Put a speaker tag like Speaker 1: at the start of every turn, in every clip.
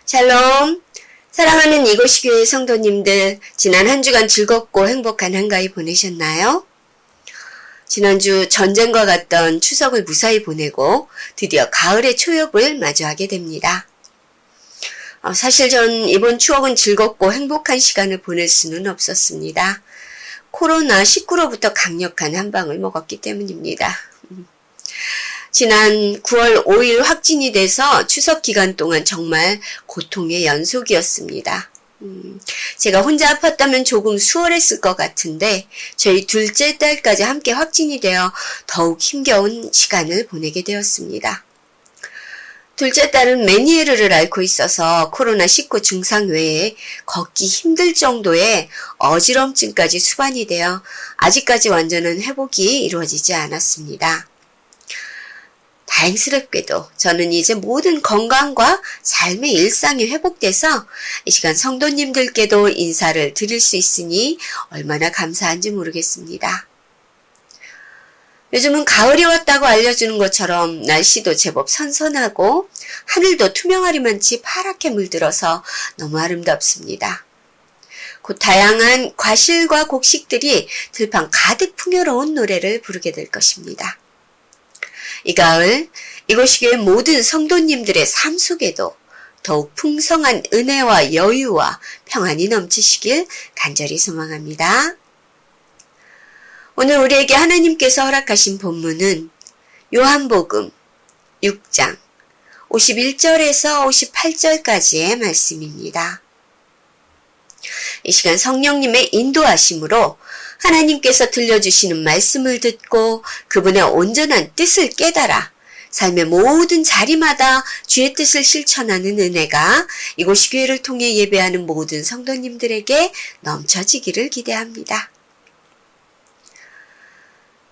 Speaker 1: 샬롬! 사랑하는 이곳이 교회 성도님들, 지난 한 주간 즐겁고 행복한 한가위 보내셨나요? 지난주 전쟁과 같던 추석을 무사히 보내고 드디어 가을의 초엽을 마주하게 됩니다. 사실 전 이번 추억은 즐겁고 행복한 시간을 보낼 수는 없었습니다. 코로나19로부터 강력한 한방을 먹었기 때문입니다. 지난 9월 5일 확진이 돼서 추석 기간 동안 정말 고통의 연속이었습니다. 제가 혼자 아팠다면 조금 수월했을 것 같은데 저희 둘째 딸까지 함께 확진이 되어 더욱 힘겨운 시간을 보내게 되었습니다. 둘째 딸은 메니에르를 앓고 있어서 코로나19 증상 외에 걷기 힘들 정도의 어지럼증까지 수반이 되어 아직까지 완전한 회복이 이루어지지 않았습니다. 다행스럽게도 저는 이제 모든 건강과 삶의 일상이 회복돼서 이 시간 성도님들께도 인사를 드릴 수 있으니 얼마나 감사한지 모르겠습니다. 요즘은 가을이 왔다고 알려주는 것처럼 날씨도 제법 선선하고 하늘도 투명하리만치 파랗게 물들어서 너무 아름답습니다. 곧 다양한 과실과 곡식들이 들판 가득 풍요로운 노래를 부르게 될 것입니다. 이 가을 이곳이 교회 모든 성도님들의 삶 속에도 더욱 풍성한 은혜와 여유와 평안이 넘치시길 간절히 소망합니다. 오늘 우리에게 하나님께서 허락하신 본문은 요한복음 6장 51절에서 58절까지의 말씀입니다. 이 시간 성령님의 인도하심으로 하나님께서 들려주시는 말씀을 듣고 그분의 온전한 뜻을 깨달아 삶의 모든 자리마다 주의 뜻을 실천하는 은혜가 이곳이 교회를 통해 예배하는 모든 성도님들에게 넘쳐지기를 기대합니다.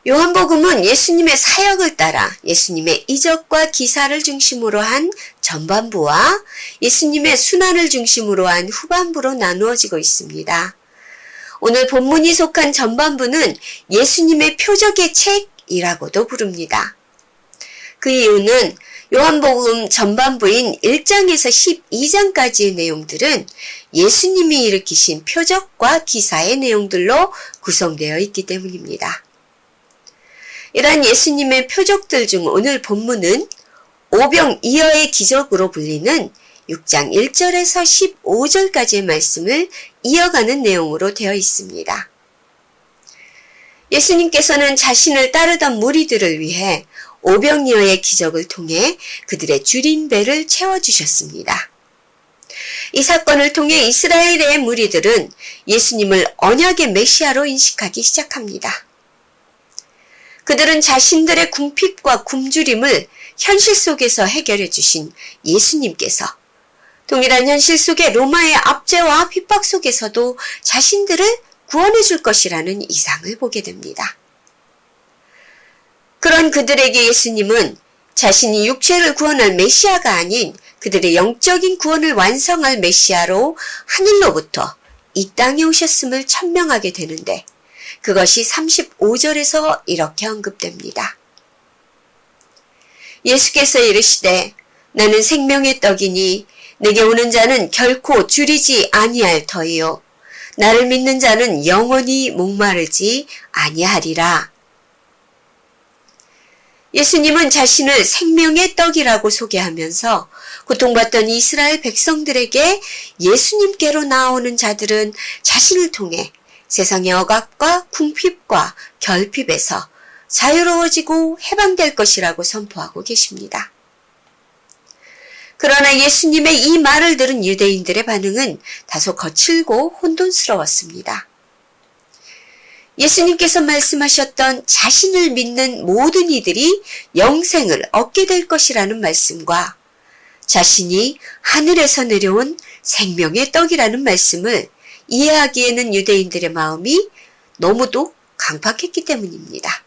Speaker 1: 요한복음은 예수님의 사역을 따라 예수님의 이적과 기사를 중심으로 한 전반부와 예수님의 순환을 중심으로 한 후반부로 나누어지고 있습니다. 오늘 본문이 속한 전반부는 예수님의 표적의 책이라고도 부릅니다. 그 이유는 요한복음 전반부인 1장에서 12장까지의 내용들은 예수님이 일으키신 표적과 기사의 내용들로 구성되어 있기 때문입니다. 이러한 예수님의 표적들 중 오늘 본문은 오병이어의 기적으로 불리는 6장 1절에서 15절까지의 말씀을 이어가는 내용으로 되어 있습니다. 예수님께서는 자신을 따르던 무리들을 위해 오병이어의 기적을 통해 그들의 줄인 배를 채워주셨습니다. 이 사건을 통해 이스라엘의 무리들은 예수님을 언약의 메시아로 인식하기 시작합니다. 그들은 자신들의 궁핍과 굶주림을 현실 속에서 해결해 주신 예수님께서 동일한 현실 속의 로마의 압제와 핍박 속에서도 자신들을 구원해 줄 것이라는 이상을 보게 됩니다. 그런 그들에게 예수님은 자신이 육체를 구원할 메시아가 아닌 그들의 영적인 구원을 완성할 메시아로 하늘로부터 이 땅에 오셨음을 천명하게 되는데 그것이 35절에서 이렇게 언급됩니다. 예수께서 이르시되 나는 생명의 떡이니 내게 오는 자는 결코 줄이지 아니할 터이요 나를 믿는 자는 영원히 목마르지 아니하리라. 예수님은 자신을 생명의 떡이라고 소개하면서 고통받던 이스라엘 백성들에게 예수님께로 나오는 자들은 자신을 통해 세상의 억압과 궁핍과 결핍에서 자유로워지고 해방될 것이라고 선포하고 계십니다. 그러나 예수님의 이 말을 들은 유대인들의 반응은 다소 거칠고 혼돈스러웠습니다. 예수님께서 말씀하셨던 자신을 믿는 모든 이들이 영생을 얻게 될 것이라는 말씀과 자신이 하늘에서 내려온 생명의 떡이라는 말씀을 이해하기에는 유대인들의 마음이 너무도 강팍했기 때문입니다.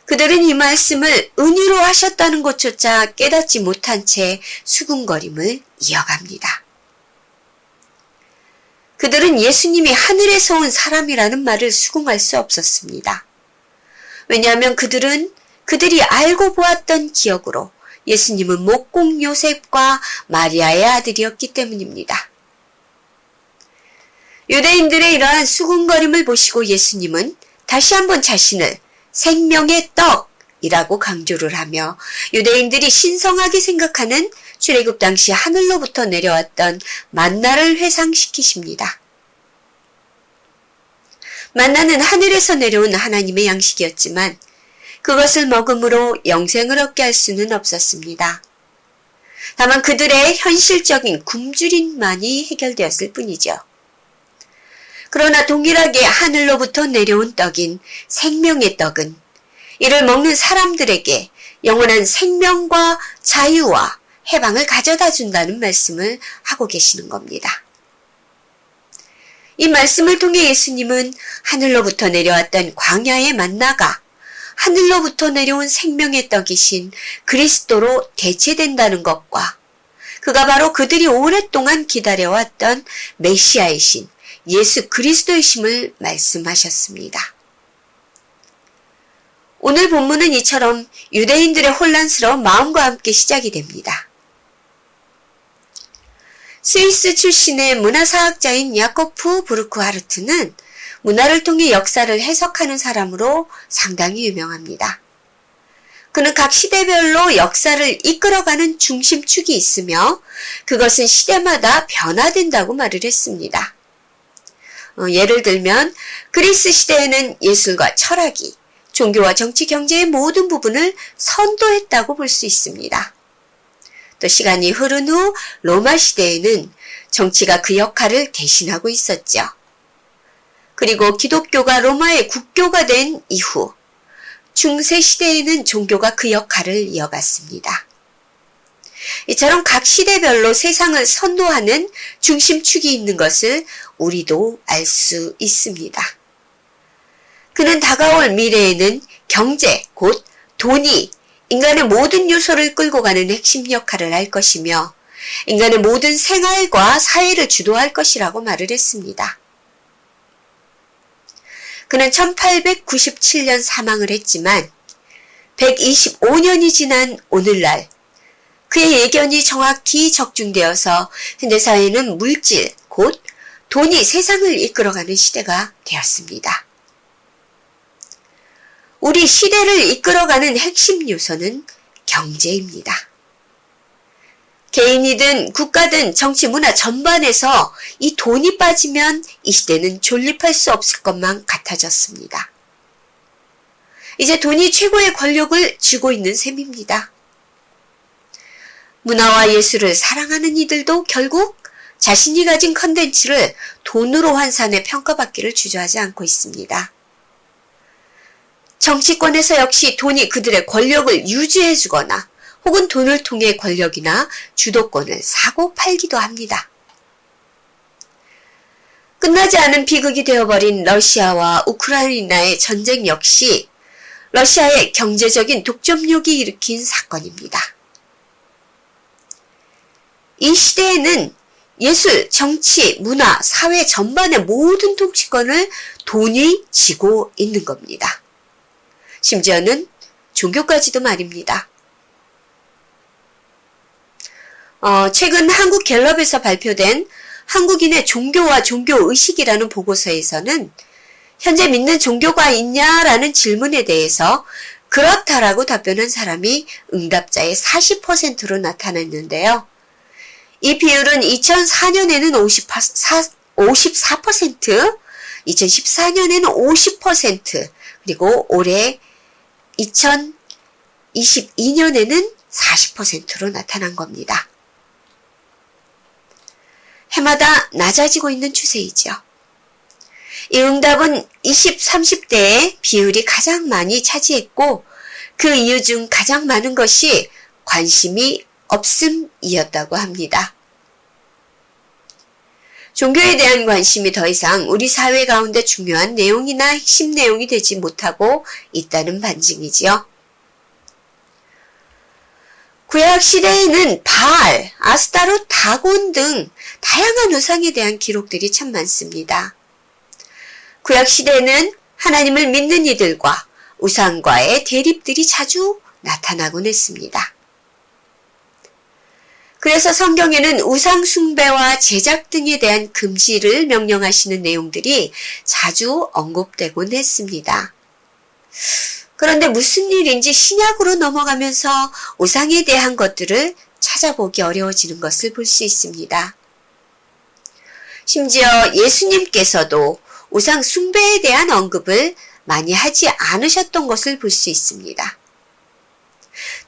Speaker 1: 그들은 이 말씀을 은유로 하셨다는 것조차 깨닫지 못한 채 수군거림을 이어갑니다. 그들은 예수님이 하늘에서 온 사람이라는 말을 수긍할 수 없었습니다. 왜냐하면 그들이 알고 보았던 기억으로 예수님은 목공 요셉과 마리아의 아들이었기 때문입니다. 유대인들의 이러한 수군거림을 보시고 예수님은 다시 한번 자신을 생명의 떡이라고 강조를 하며 유대인들이 신성하게 생각하는 출애굽 당시 하늘로부터 내려왔던 만나를 회상시키십니다. 만나는 하늘에서 내려온 하나님의 양식이었지만 그것을 먹음으로 영생을 얻게 할 수는 없었습니다. 다만 그들의 현실적인 굶주림만이 해결되었을 뿐이죠. 그러나 동일하게 하늘로부터 내려온 떡인 생명의 떡은 이를 먹는 사람들에게 영원한 생명과 자유와 해방을 가져다 준다는 말씀을 하고 계시는 겁니다. 이 말씀을 통해 예수님은 하늘로부터 내려왔던 광야의 만나가 하늘로부터 내려온 생명의 떡이신 그리스도로 대체된다는 것과 그가 바로 그들이 오랫동안 기다려왔던 메시아이신 예수 그리스도이심을 말씀하셨습니다. 오늘 본문은 이처럼 유대인들의 혼란스러운 마음과 함께 시작이 됩니다. 스위스 출신의 문화사학자인 야코프 부르크하르트는 문화를 통해 역사를 해석하는 사람으로 상당히 유명합니다. 그는 각 시대별로 역사를 이끌어가는 중심축이 있으며 그것은 시대마다 변화된다고 말을 했습니다. 예를 들면 그리스 시대에는 예술과 철학이 종교와 정치, 경제의 모든 부분을 선도했다고 볼 수 있습니다. 또 시간이 흐른 후 로마 시대에는 정치가 그 역할을 대신하고 있었죠. 그리고 기독교가 로마의 국교가 된 이후 중세 시대에는 종교가 그 역할을 이어갔습니다. 이처럼 각 시대별로 세상을 선도하는 중심축이 있는 것을 우리도 알 수 있습니다. 그는 다가올 미래에는 경제, 곧 돈이 인간의 모든 요소를 끌고 가는 핵심 역할을 할 것이며 인간의 모든 생활과 사회를 주도할 것이라고 말을 했습니다. 그는 1897년 사망을 했지만 125년이 지난 오늘날 그의 예견이 정확히 적중되어서 현대사회는 물질, 곧 돈이 세상을 이끌어가는 시대가 되었습니다. 우리 시대를 이끌어가는 핵심 요소는 경제입니다. 개인이든 국가든 정치, 문화 전반에서 이 돈이 빠지면 이 시대는 존립할 수 없을 것만 같아졌습니다. 이제 돈이 최고의 권력을 쥐고 있는 셈입니다. 문화와 예술을 사랑하는 이들도 결국 자신이 가진 컨텐츠를 돈으로 환산해 평가받기를 주저하지 않고 있습니다. 정치권에서 역시 돈이 그들의 권력을 유지해주거나 혹은 돈을 통해 권력이나 주도권을 사고 팔기도 합니다. 끝나지 않은 비극이 되어버린 러시아와 우크라이나의 전쟁 역시 러시아의 경제적인 독점욕이 일으킨 사건입니다. 이 시대에는 예술, 정치, 문화, 사회 전반의 모든 통치권을 돈이 쥐고 있는 겁니다. 심지어는 종교까지도 말입니다. 최근 한국갤럽에서 발표된 한국인의 종교와 종교의식이라는 보고서에서는 현재 믿는 종교가 있냐라는 질문에 대해서 그렇다라고 답변한 사람이 응답자의 40%로 나타났는데요. 이 비율은 2004년에는 54%, 2014년에는 50%, 그리고 올해 2022년에는 40%로 나타난 겁니다. 해마다 낮아지고 있는 추세이죠. 이 응답은 20, 30대의 비율이 가장 많이 차지했고 그 이유 중 가장 많은 것이 관심이 없음이었다고 합니다. 종교에 대한 관심이 더 이상 우리 사회 가운데 중요한 내용이나 핵심 내용이 되지 못하고 있다는 반증이지요. 구약 시대에는 바알, 아스타롯, 다곤 등 다양한 우상에 대한 기록들이 참 많습니다. 구약 시대에는 하나님을 믿는 이들과 우상과의 대립들이 자주 나타나곤 했습니다. 그래서 성경에는 우상 숭배와 제작 등에 대한 금지를 명령하시는 내용들이 자주 언급되곤 했습니다. 그런데 무슨 일인지 신약으로 넘어가면서 우상에 대한 것들을 찾아보기 어려워지는 것을 볼 수 있습니다. 심지어 예수님께서도 우상 숭배에 대한 언급을 많이 하지 않으셨던 것을 볼 수 있습니다.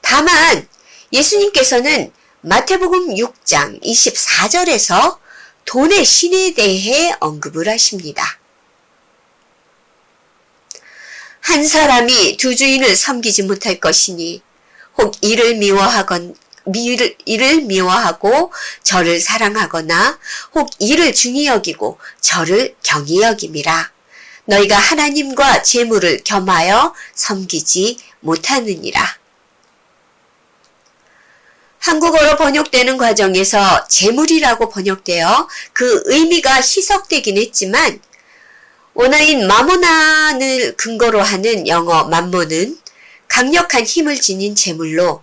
Speaker 1: 다만 예수님께서는 마태복음 6장 24절에서 돈의 신에 대해 언급을 하십니다. 한 사람이 두 주인을 섬기지 못할 것이니 혹 이를 미워하고 저를 사랑하거나 혹 이를 중히 여기고 저를 경히 여김이라. 너희가 하나님과 재물을 겸하여 섬기지 못하느니라. 한국어로 번역되는 과정에서 재물이라고 번역되어 그 의미가 희석되긴 했지만 원어인 마모난을 근거로 하는 영어 맘몬은 강력한 힘을 지닌 재물로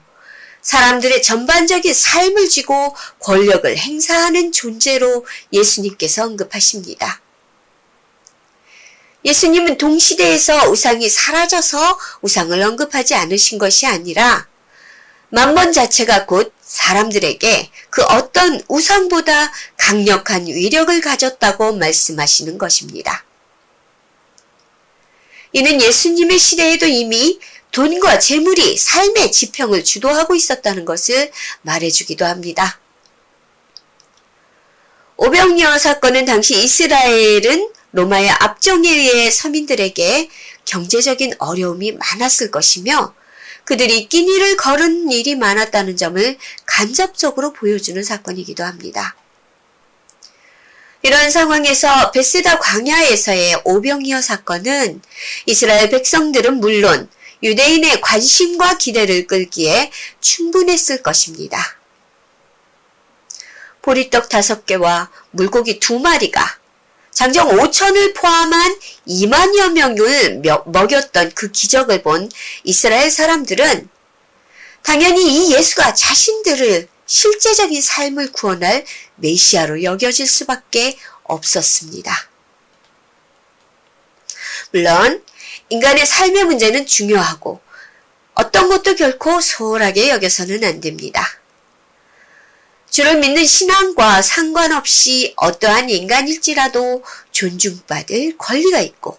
Speaker 1: 사람들의 전반적인 삶을 쥐고 권력을 행사하는 존재로 예수님께서 언급하십니다. 예수님은 동시대에서 우상이 사라져서 우상을 언급하지 않으신 것이 아니라 맘몬 자체가 곧 사람들에게 그 어떤 우상보다 강력한 위력을 가졌다고 말씀하시는 것입니다. 이는 예수님의 시대에도 이미 돈과 재물이 삶의 지평을 주도하고 있었다는 것을 말해주기도 합니다. 오병이어 사건은 당시 이스라엘은 로마의 압정에 의해 서민들에게 경제적인 어려움이 많았을 것이며 그들이 끼니를 거른 일이 많았다는 점을 간접적으로 보여주는 사건이기도 합니다. 이런 상황에서 베세다 광야에서의 오병이어 사건은 이스라엘 백성들은 물론 유대인의 관심과 기대를 끌기에 충분했을 것입니다. 보리떡 5개와 물고기 2마리가 장정 5천을 포함한 2만여 명을 먹였던 그 기적을 본 이스라엘 사람들은 당연히 이 예수가 자신들을 실제적인 삶을 구원할 메시아로 여겨질 수밖에 없었습니다. 물론 인간의 삶의 문제는 중요하고 어떤 것도 결코 소홀하게 여겨서는 안 됩니다. 주를 믿는 신앙과 상관없이 어떠한 인간일지라도 존중받을 권리가 있고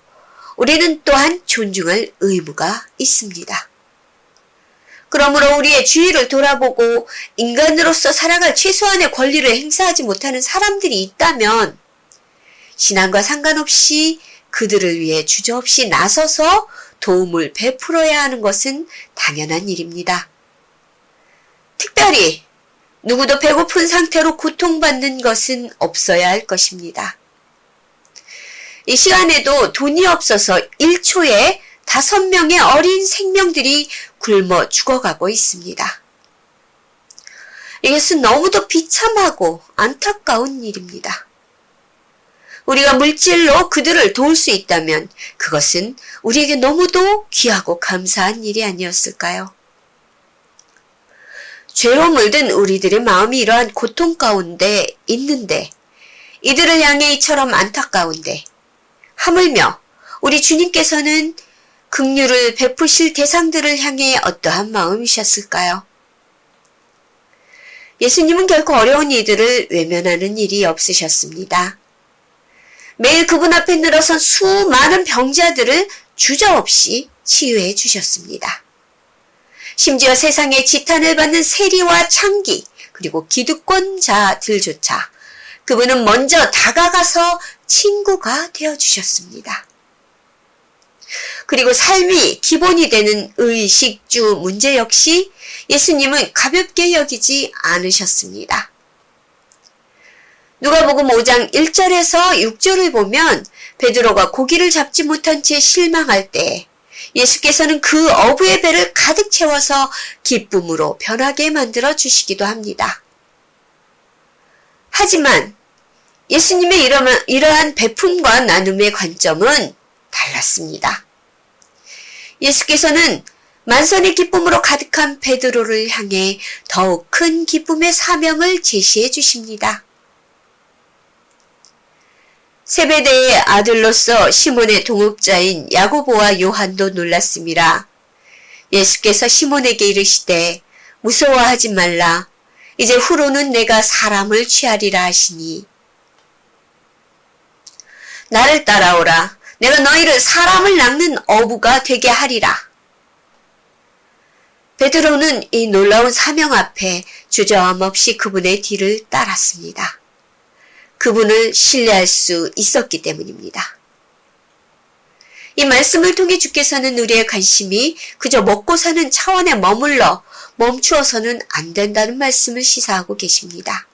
Speaker 1: 우리는 또한 존중할 의무가 있습니다. 그러므로 우리의 주위를 돌아보고 인간으로서 살아갈 최소한의 권리를 행사하지 못하는 사람들이 있다면 신앙과 상관없이 그들을 위해 주저없이 나서서 도움을 베풀어야 하는 것은 당연한 일입니다. 특별히 누구도 배고픈 상태로 고통받는 것은 없어야 할 것입니다. 이 시간에도 돈이 없어서 1초에 5명의 어린 생명들이 굶어 죽어가고 있습니다. 이것은 너무도 비참하고 안타까운 일입니다. 우리가 물질로 그들을 도울 수 있다면 그것은 우리에게 너무도 귀하고 감사한 일이 아니었을까요? 죄로 물든 우리들의 마음이 이러한 고통 가운데 있는데 이들을 향해 이처럼 안타까운데 하물며 우리 주님께서는 긍휼을 베푸실 대상들을 향해 어떠한 마음이셨을까요? 예수님은 결코 어려운 이들을 외면하는 일이 없으셨습니다. 매일 그분 앞에 늘어선 수많은 병자들을 주저없이 치유해 주셨습니다. 심지어 세상의 지탄을 받는 세리와 창기 그리고 기득권자들조차 그분은 먼저 다가가서 친구가 되어주셨습니다. 그리고 삶이 기본이 되는 의식주 문제 역시 예수님은 가볍게 여기지 않으셨습니다. 누가복음 5장 1절에서 6절을 보면 베드로가 고기를 잡지 못한 채 실망할 때 예수께서는 그 어부의 배를 가득 채워서 기쁨으로 변하게 만들어 주시기도 합니다. 하지만 예수님의 이러한 베품과 나눔의 관점은 달랐습니다. 예수께서는 만선의 기쁨으로 가득한 베드로를 향해 더욱 큰 기쁨의 사명을 제시해 주십니다. 세베대의 아들로서 시몬의 동업자인 야고보와 요한도 놀랐습니다. 예수께서 시몬에게 이르시되 무서워하지 말라. 이제 후로는 내가 사람을 취하리라 하시니 나를 따라오라. 내가 너희를 사람을 낚는 어부가 되게 하리라. 베드로는 이 놀라운 사명 앞에 주저함 없이 그분의 뒤를 따랐습니다. 그분을 신뢰할 수 있었기 때문입니다. 이 말씀을 통해 주께서는 우리의 관심이 그저 먹고 사는 차원에 머물러 멈추어서는 안 된다는 말씀을 시사하고 계십니다.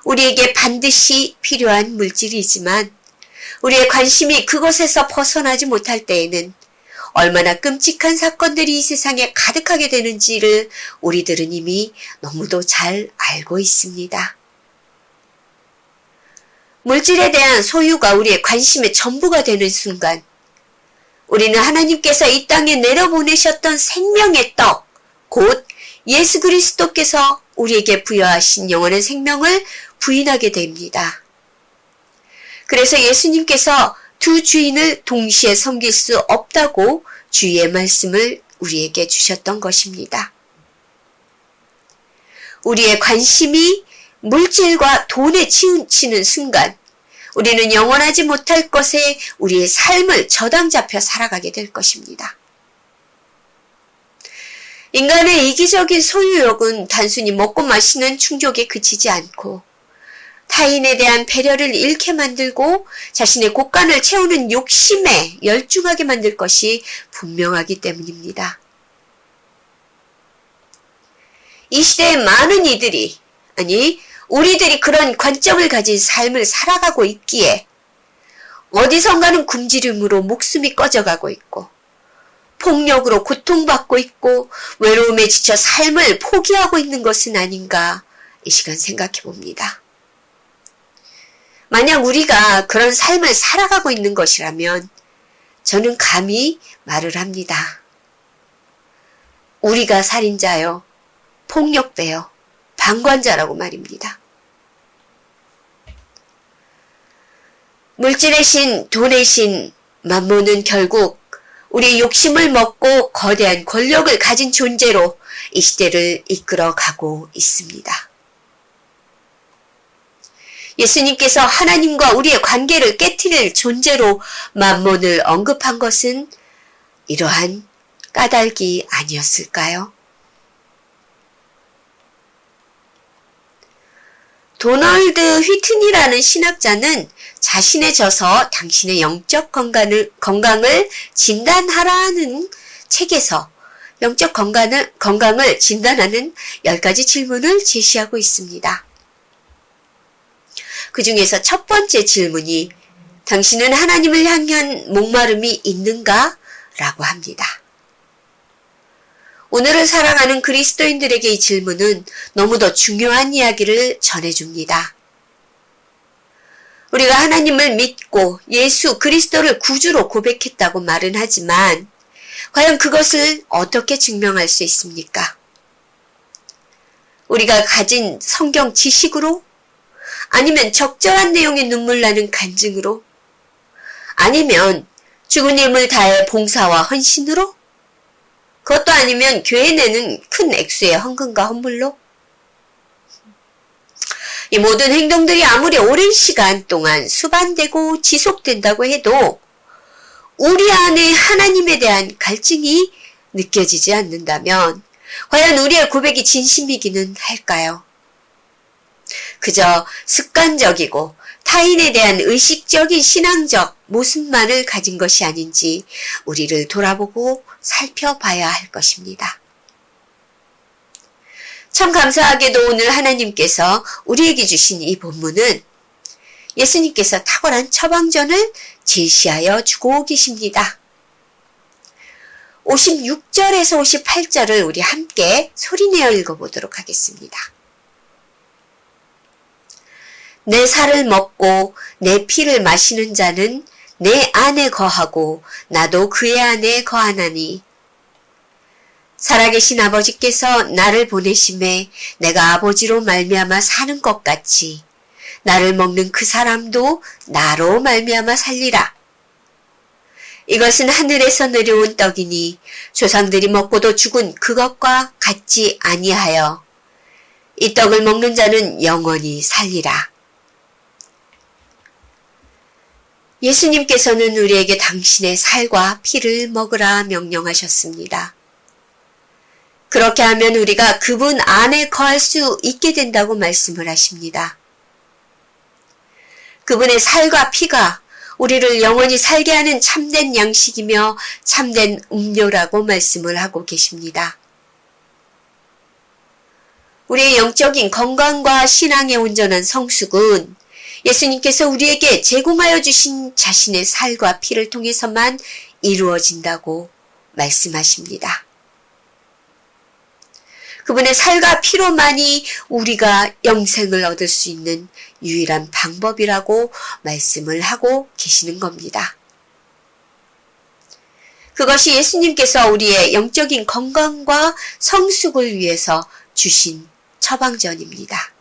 Speaker 1: 우리에게 반드시 필요한 물질이지만 우리의 관심이 그것에서 벗어나지 못할 때에는 얼마나 끔찍한 사건들이 이 세상에 가득하게 되는지를 우리들은 이미 너무도 잘 알고 있습니다. 물질에 대한 소유가 우리의 관심의 전부가 되는 순간 우리는 하나님께서 이 땅에 내려보내셨던 생명의 떡, 곧 예수 그리스도께서 우리에게 부여하신 영원한 생명을 부인하게 됩니다. 그래서 예수님께서 두 주인을 동시에 섬길 수 없다고 주의 말씀을 우리에게 주셨던 것입니다. 우리의 관심이 물질과 돈에 치우치는 순간 우리는 영원하지 못할 것에 우리의 삶을 저당 잡혀 살아가게 될 것입니다. 인간의 이기적인 소유욕은 단순히 먹고 마시는 충족에 그치지 않고 타인에 대한 배려를 잃게 만들고 자신의 곳간을 채우는 욕심에 열중하게 만들 것이 분명하기 때문입니다. 이 시대의 많은 이들이, 우리들이 그런 관점을 가진 삶을 살아가고 있기에 어디선가는 굶주림으로 목숨이 꺼져가고 있고 폭력으로 고통받고 있고 외로움에 지쳐 삶을 포기하고 있는 것은 아닌가 이 시간 생각해 봅니다. 만약 우리가 그런 삶을 살아가고 있는 것이라면 저는 감히 말을 합니다. 우리가 살인자요, 폭력배요, 방관자라고 말입니다. 물질의 신, 돈의 신, 만몬은 결국 우리의 욕심을 먹고 거대한 권력을 가진 존재로 이 시대를 이끌어가고 있습니다. 예수님께서 하나님과 우리의 관계를 깨트릴 존재로 만몬을 언급한 것은 이러한 까닭이 아니었을까요? 도널드 휘튼이라는 신학자는 자신의 저서 당신의 영적 건강을 진단하라는 책에서 영적 건강을 진단하는 10가지 질문을 제시하고 있습니다. 그 중에서 첫 번째 질문이 당신은 하나님을 향한 목마름이 있는가? 라고 합니다. 오늘을 살아가는 그리스도인들에게 이 질문은 너무도 중요한 이야기를 전해줍니다. 우리가 하나님을 믿고 예수 그리스도를 구주로 고백했다고 말은 하지만 과연 그것을 어떻게 증명할 수 있습니까? 우리가 가진 성경 지식으로? 아니면 적절한 내용의 눈물 나는 간증으로? 아니면 죽은 힘을 다해 봉사와 헌신으로? 그것도 아니면 교회 내는 큰 액수의 헌금과 헌물로? 이 모든 행동들이 아무리 오랜 시간 동안 수반되고 지속된다고 해도 우리 안에 하나님에 대한 갈증이 느껴지지 않는다면 과연 우리의 고백이 진심이기는 할까요? 그저 습관적이고 타인에 대한 의식적인 신앙적 모습만을 가진 것이 아닌지 우리를 돌아보고 살펴봐야 할 것입니다. 참 감사하게도 오늘 하나님께서 우리에게 주신 이 본문은 예수님께서 탁월한 처방전을 제시하여 주고 계십니다. 56절에서 58절을 우리 함께 소리내어 읽어보도록 하겠습니다. 내 살을 먹고 내 피를 마시는 자는 내 안에 거하고 나도 그의 안에 거하나니 살아계신 아버지께서 나를 보내심에 내가 아버지로 말미암아 사는 것 같이 나를 먹는 그 사람도 나로 말미암아 살리라. 이것은 하늘에서 내려온 떡이니 조상들이 먹고도 죽은 그것과 같지 아니하여 이 떡을 먹는 자는 영원히 살리라. 예수님께서는 우리에게 당신의 살과 피를 먹으라 명령하셨습니다. 그렇게 하면 우리가 그분 안에 거할 수 있게 된다고 말씀을 하십니다. 그분의 살과 피가 우리를 영원히 살게 하는 참된 양식이며 참된 음료라고 말씀을 하고 계십니다. 우리의 영적인 건강과 신앙의 온전한 성숙은 예수님께서 우리에게 제공하여 주신 자신의 살과 피를 통해서만 이루어진다고 말씀하십니다. 그분의 살과 피로만이 우리가 영생을 얻을 수 있는 유일한 방법이라고 말씀을 하고 계시는 겁니다. 그것이 예수님께서 우리의 영적인 건강과 성숙을 위해서 주신 처방전입니다.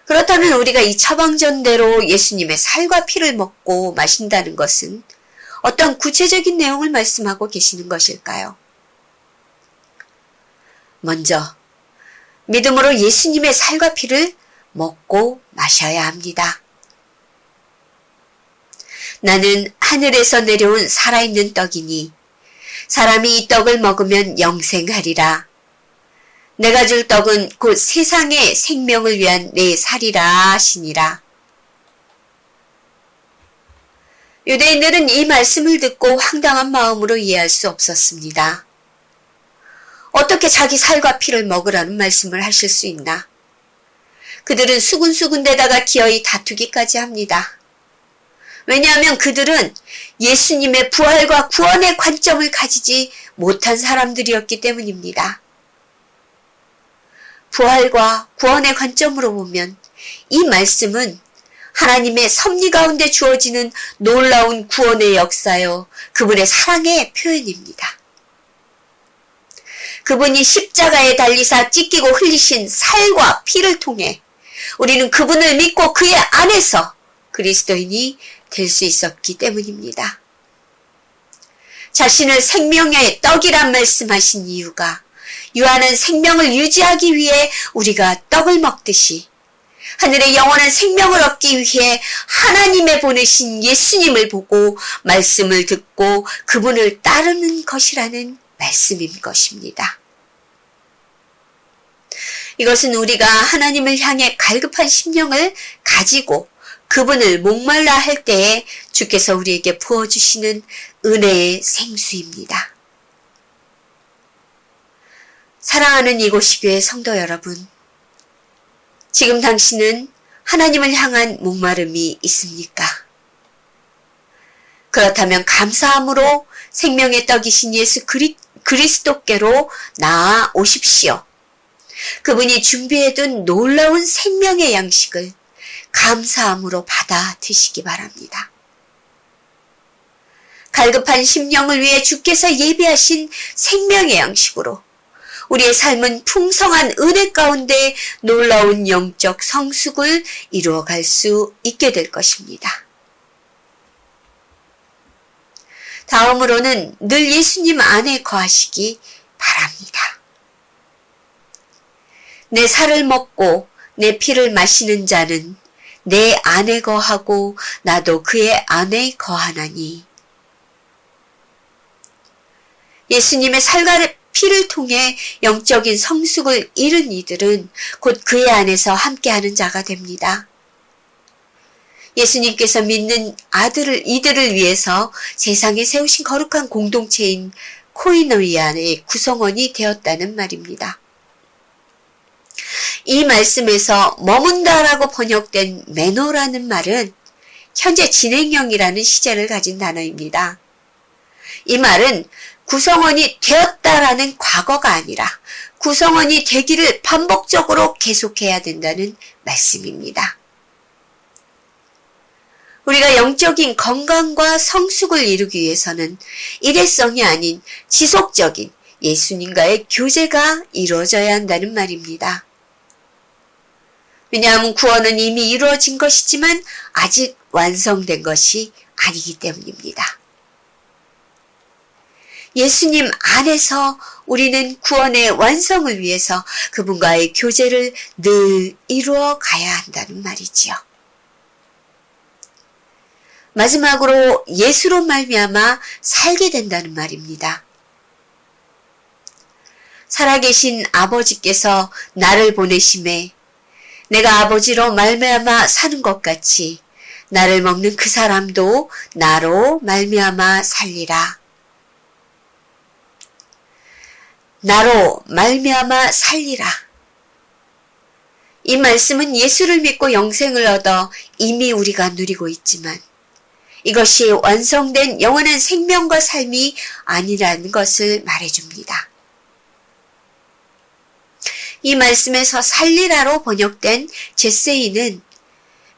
Speaker 1: 그렇다면 우리가 이 처방전대로 예수님의 살과 피를 먹고 마신다는 것은 어떤 구체적인 내용을 말씀하고 계시는 것일까요? 먼저 믿음으로 예수님의 살과 피를 먹고 마셔야 합니다. 나는 하늘에서 내려온 살아있는 떡이니 사람이 이 떡을 먹으면 영생하리라. 내가 줄 떡은 곧 세상의 생명을 위한 내 살이라 하시니라. 유대인들은 이 말씀을 듣고 황당한 마음으로 이해할 수 없었습니다. 어떻게 자기 살과 피를 먹으라는 말씀을 하실 수 있나? 그들은 수군수군대다가 기어이 다투기까지 합니다. 왜냐하면 그들은 예수님의 부활과 구원의 관점을 가지지 못한 사람들이었기 때문입니다. 부활과 구원의 관점으로 보면 이 말씀은 하나님의 섭리 가운데 주어지는 놀라운 구원의 역사요, 그분의 사랑의 표현입니다. 그분이 십자가에 달리사 찢기고 흘리신 살과 피를 통해 우리는 그분을 믿고 그의 안에서 그리스도인이 될 수 있었기 때문입니다. 자신을 생명의 떡이란 말씀하신 이유가 유한한 생명을 유지하기 위해 우리가 떡을 먹듯이 하늘의 영원한 생명을 얻기 위해 하나님의 보내신 예수님을 보고 말씀을 듣고 그분을 따르는 것이라는 말씀인 것입니다. 이것은 우리가 하나님을 향해 갈급한 심령을 가지고 그분을 목말라 할 때에 주께서 우리에게 부어주시는 은혜의 생수입니다. 사랑하는 이곳시교회 성도 여러분, 지금 당신은 하나님을 향한 목마름이 있습니까? 그렇다면 감사함으로 생명의 떡이신 예수 그리스도께로 나아오십시오. 그분이 준비해둔 놀라운 생명의 양식을 감사함으로 받아 드시기 바랍니다. 갈급한 심령을 위해 주께서 예비하신 생명의 양식으로 우리의 삶은 풍성한 은혜 가운데 놀라운 영적 성숙을 이루어갈 수 있게 될 것입니다. 다음으로는 늘 예수님 안에 거하시기 바랍니다. 내 살을 먹고 내 피를 마시는 자는 내 안에 거하고 나도 그의 안에 거하나니. 예수님의 살과 피를 통해 영적인 성숙을 이룬 이들은 곧 그의 안에서 함께하는 자가 됩니다. 예수님께서 믿는 이들을 위해서 세상에 세우신 거룩한 공동체인 코이노니아의 구성원이 되었다는 말입니다. 이 말씀에서 머문다라고 번역된 메노라는 말은 현재 진행형이라는 시제를 가진 단어입니다. 이 말은 구성원이 되었다라는 과거가 아니라 구성원이 되기를 반복적으로 계속해야 된다는 말씀입니다. 우리가 영적인 건강과 성숙을 이루기 위해서는 일회성이 아닌 지속적인 예수님과의 교제가 이루어져야 한다는 말입니다. 왜냐하면 구원은 이미 이루어진 것이지만 아직 완성된 것이 아니기 때문입니다. 예수님 안에서 우리는 구원의 완성을 위해서 그분과의 교제를 늘 이루어 가야 한다는 말이지요. 마지막으로 예수로 말미암아 살게 된다는 말입니다. 살아계신 아버지께서 나를 보내심에 내가 아버지로 말미암아 사는 것 같이 나를 먹는 그 사람도 나로 말미암아 살리라. 나로 말미암아 살리라. 이 말씀은 예수를 믿고 영생을 얻어 이미 우리가 누리고 있지만 이것이 완성된 영원한 생명과 삶이 아니라는 것을 말해줍니다. 이 말씀에서 살리라로 번역된 제세이는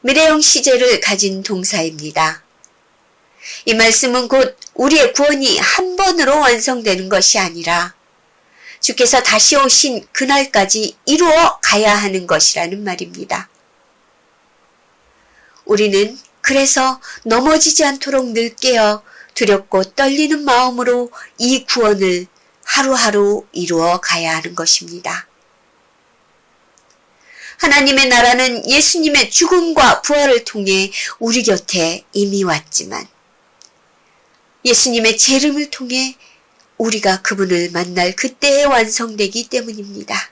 Speaker 1: 미래형 시제를 가진 동사입니다. 이 말씀은 곧 우리의 구원이 한 번으로 완성되는 것이 아니라 주께서 다시 오신 그날까지 이루어 가야 하는 것이라는 말입니다. 우리는 그래서 넘어지지 않도록 늘 깨어 두렵고 떨리는 마음으로 이 구원을 하루하루 이루어 가야 하는 것입니다. 하나님의 나라는 예수님의 죽음과 부활을 통해 우리 곁에 이미 왔지만 예수님의 재림을 통해 우리가 그분을 만날 그때에 완성되기 때문입니다.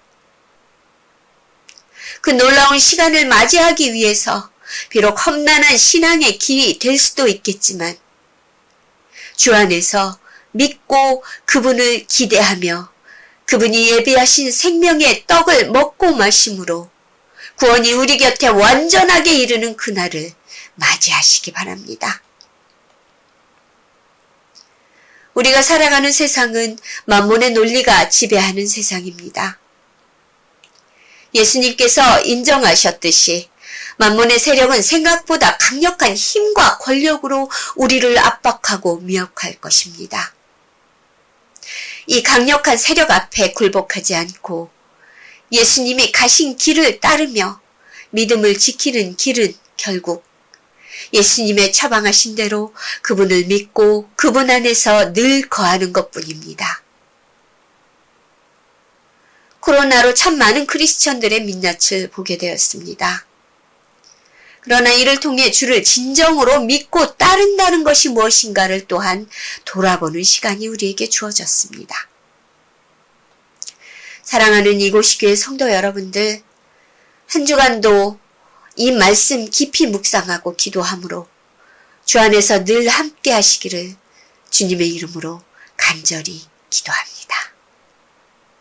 Speaker 1: 그 놀라운 시간을 맞이하기 위해서 비록 험난한 신앙의 길이 될 수도 있겠지만 주 안에서 믿고 그분을 기대하며 그분이 예비하신 생명의 떡을 먹고 마심으로 구원이 우리 곁에 완전하게 이르는 그날을 맞이하시기 바랍니다. 우리가 살아가는 세상은 만몬의 논리가 지배하는 세상입니다. 예수님께서 인정하셨듯이 만몬의 세력은 생각보다 강력한 힘과 권력으로 우리를 압박하고 미혹할 것입니다. 이 강력한 세력 앞에 굴복하지 않고 예수님이 가신 길을 따르며 믿음을 지키는 길은 결국 예수님의 처방하신 대로 그분을 믿고 그분 안에서 늘 거하는 것뿐입니다. 코로나로 참 많은 크리스천들의 민낯을 보게 되었습니다. 그러나 이를 통해 주를 진정으로 믿고 따른다는 것이 무엇인가를 또한 돌아보는 시간이 우리에게 주어졌습니다. 사랑하는 이곳이교회 성도 여러분들, 한 주간도 이 말씀 깊이 묵상하고 기도함으로 주 안에서 늘 함께 하시기를 주님의 이름으로 간절히 기도합니다.